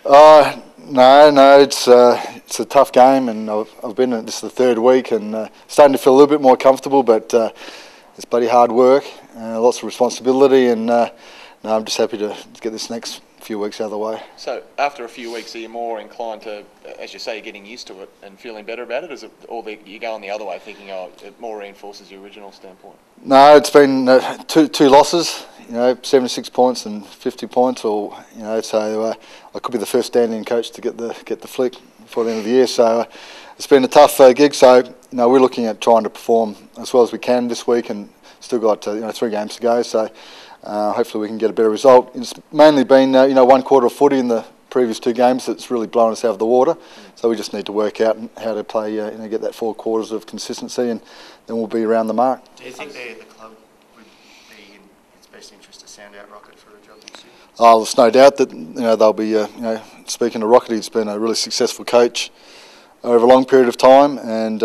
No, it's a tough game, and I've been in this the third week, and starting to feel a little bit more comfortable. But it's bloody hard work, lots of responsibility, and no, I'm just happy to get this next few weeks out of the way. So after a few weeks, are you more inclined to, as you say, you're getting used to it and feeling better about it? Is it, or you go on the other way, thinking, it more reinforces your original standpoint? No, it's been two losses. 76 points and 50 points, or so I could be the first standing coach to get the flick before the end of the year. So it's been a tough gig. So we're looking at trying to perform as well as we can this week, and still got 3 games to go. So hopefully we can get a better result. It's mainly been one quarter of footy in the previous 2 games that's really blown us out of the water. So we just need to work out how to play, get that 4 quarters of consistency, and then we'll be around the mark. Do you think the club would be in its best interest to sound out Rocket for a job next year? Oh, there's no doubt that they'll be. Speaking of Rocket, he's been a really successful coach over a long period of time, and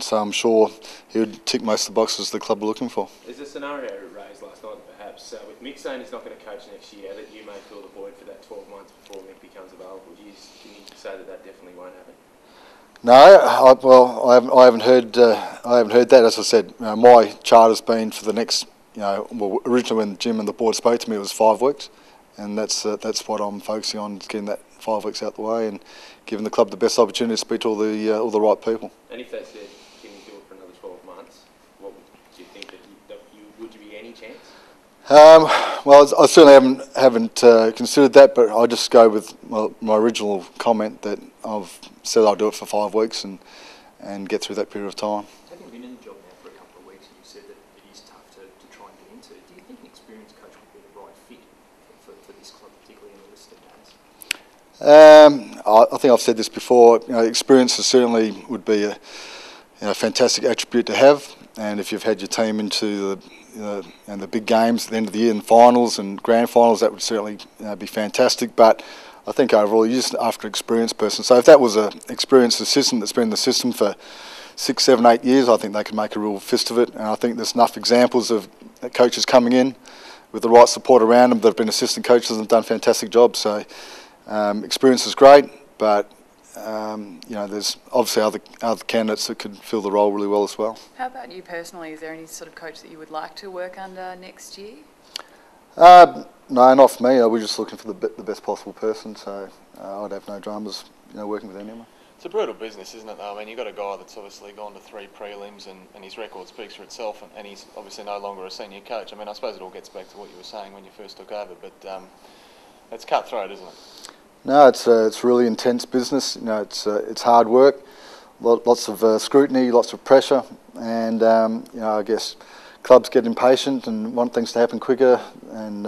so I'm sure he would tick most of the boxes the club are looking for. There's a scenario raised last night, perhaps, with Mick saying he's not going to coach next year, that you may fill the void for that 12 months before Mick becomes available. Can you say that definitely won't happen? No, I haven't heard that. As I said, my charter's been for the next. Originally when Jim and the board spoke to me, it was 5 weeks, and that's what I'm focusing on, getting that 5 weeks out the way and giving the club the best opportunity to speak to all the right people. And if they said, can you do it for another 12 months, what do you think would you be any chance? Well, I certainly haven't considered that, but I just go with my original comment that I've said I'll do it for 5 weeks and get through that period of time. Having been in the job now for a couple of weeks, and you said that it is tough to try and get into, do you think an experienced coach would be the right fit for this club, particularly in the listed days? I think I've said this before. Experience certainly would be a fantastic attribute to have, and if you've had your team into the big games at the end of the year in finals and grand finals, that would certainly be fantastic. But I think overall, you're just after an experienced person. So if that was an experienced assistant that's been in the system for 6, 7, 8 years, I think they could make a real fist of it. And I think there's enough examples of coaches coming in with the right support around them that have been assistant coaches and done fantastic jobs. So experience is great, but there's obviously other candidates that could fill the role really well as well. How about you personally? Is there any sort of coach that you would like to work under next year? No, not for me. We're just looking for the best possible person, so I'd have no dramas working with anyone. It's a brutal business, isn't it, though? I mean, you've got a guy that's obviously gone to 3 prelims and his record speaks for itself, and he's obviously no longer a senior coach. I mean, I suppose it all gets back to what you were saying when you first took over, but it's cutthroat, isn't it? No, it's really intense business. It's hard work, lots of scrutiny, lots of pressure, and I guess clubs get impatient and want things to happen quicker, and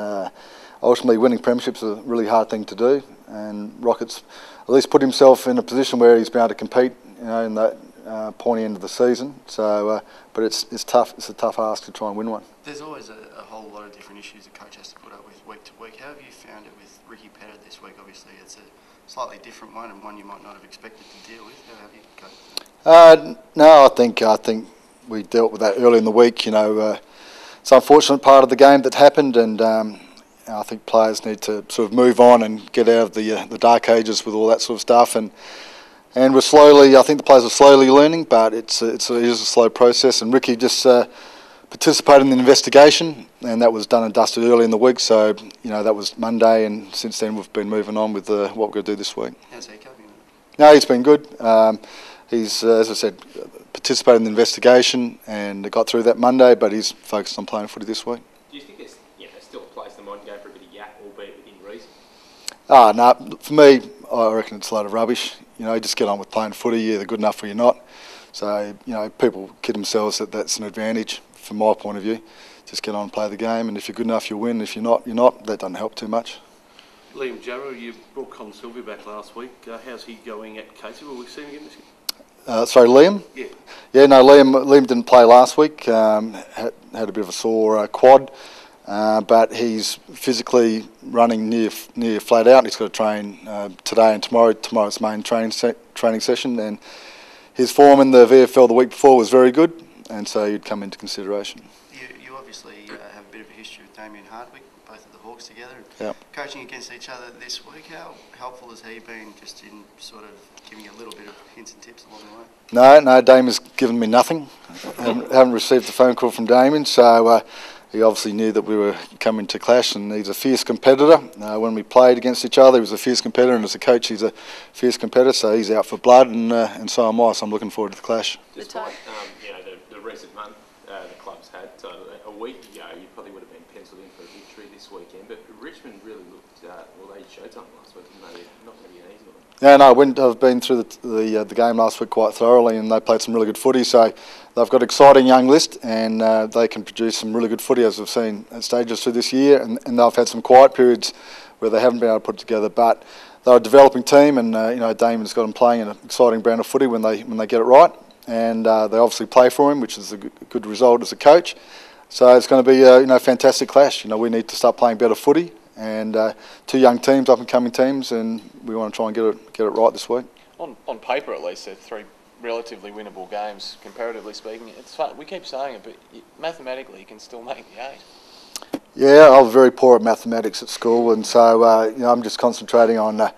ultimately winning premierships is a really hard thing to do. And Rocket's at least put himself in a position where he's been able to compete, in that pointy end of the season. So, but it's tough. It's a tough ask to try and win one. There's always a whole lot of different issues a coach has to put up with week to week. How have you found it with Ricky Pettit this week? Obviously, it's a slightly different one and one you might not have expected to deal with. How have you coped? No, I think we dealt with that early in the week. It's an unfortunate part of the game that happened, and I think players need to sort of move on and get out of the dark ages with all that sort of stuff. And we're slowly. I think the players are slowly learning, but it is a slow process. And Ricky just participated in the investigation, and that was done and dusted early in the week. So that was Monday, and since then we've been moving on with what we're going to do this week. How's he coping? No, he's been good. He's, as I said, participated in the investigation and got through that Monday, but he's focused on playing footy this week. Do you think there's still a place they might go for a bit of yak, albeit within reason? No, for me, I reckon it's a load of rubbish. Just get on with playing footy. You're either good enough or you're not. So, people kid themselves that that's an advantage from my point of view. Just get on and play the game, and if you're good enough, you'll win. If you're not, you're not. That doesn't help too much. Liam Jarrow, you brought Con Sylvia back last week. How's he going at Casey? Will we see him again this year? Sorry, Liam? Yeah. Yeah, no, Liam didn't play last week. Had a bit of a sore quad, but he's physically running near flat out. He's got to train today and tomorrow. Tomorrow's main training session, and his form in the VFL the week before was very good, and so he'd come into consideration. You obviously have a bit of a history with Damien Hardwick, both of the Hawks together. Yep. Coaching against each other this week, how helpful has he been just in sort of giving you a little bit of hints and tips along the way? No, Damien's given me nothing. haven't received a phone call from Damien, so he obviously knew that we were coming to clash, and he's a fierce competitor. When we played against each other, he was a fierce competitor, and as a coach, he's a fierce competitor, so he's out for blood, and so am I, so I'm looking forward to the clash. Despite the recent month the club's had, so a week ago you probably would have been penciled in for a victory this weekend, but Richmond really looked, they showed something last week, and they're not going to be an easy one. Yeah, no, I've been through the game last week quite thoroughly, and they played some really good footy. So they've got an exciting young list, and they can produce some really good footy, as we've seen at stages through this year. And they've had some quiet periods where they haven't been able to put it together. But they're a developing team, and Damien's got them playing an exciting brand of footy when they get it right. And they obviously play for him, which is a good result as a coach. So it's going to be a fantastic clash. We need to start playing better footy. And two young teams, up-and-coming teams, and we want to try and get it right this week. On paper, at least, they're three relatively winnable games, comparatively speaking. It's fun. We keep saying it, but mathematically, you can still make the 8. Yeah, I was very poor at mathematics at school, and so I'm just concentrating on.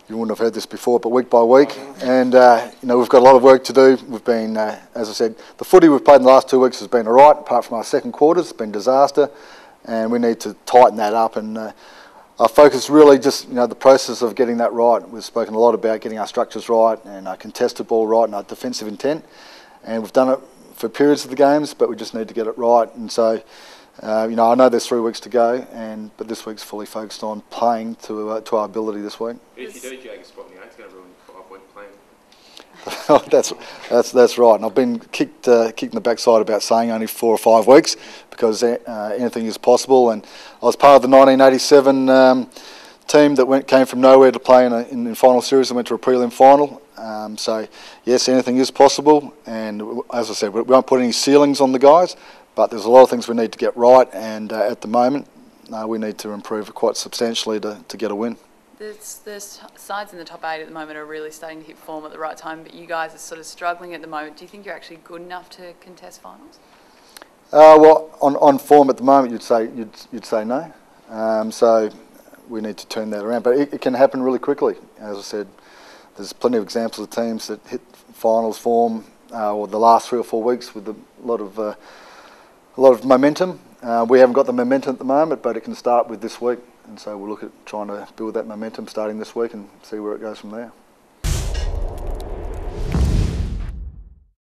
You wouldn't have heard this before, but week by week, and we've got a lot of work to do. We've been, as I said, the footy we've played in the last 2 weeks has been all right, apart from our second quarters. It's been a disaster. And we need to tighten that up, and our focus really just the process of getting that right. We've spoken a lot about getting our structures right and our contested ball right and our defensive intent, and we've done it for periods of the games, but we just need to get it right. And so I know there's 3 weeks to go, but this week's fully focused on playing to our ability this week. If you do jag a spot in the 8, it's going to ruin your 5-week plan. That's right, and I've been kicked in the backside about saying only 4 or 5 weeks, because anything is possible. And I was part of the 1987 team that came from nowhere to play in the final series and went to a prelim final. So yes, anything is possible, and as I said, we won't put any ceilings on the guys, but there's a lot of things we need to get right, and at the moment we need to improve quite substantially to get a win. The sides in the top 8 at the moment are really starting to hit form at the right time, but you guys are sort of struggling at the moment. Do you think you're actually good enough to contest finals? Well, on form at the moment, you'd say no. So we need to turn that around, but it can happen really quickly. As I said, there's plenty of examples of teams that hit finals form or the last 3 or 4 weeks with a lot of momentum. We haven't got the momentum at the moment, but it can start with this week. And so we'll look at trying to build that momentum starting this week and see where it goes from there.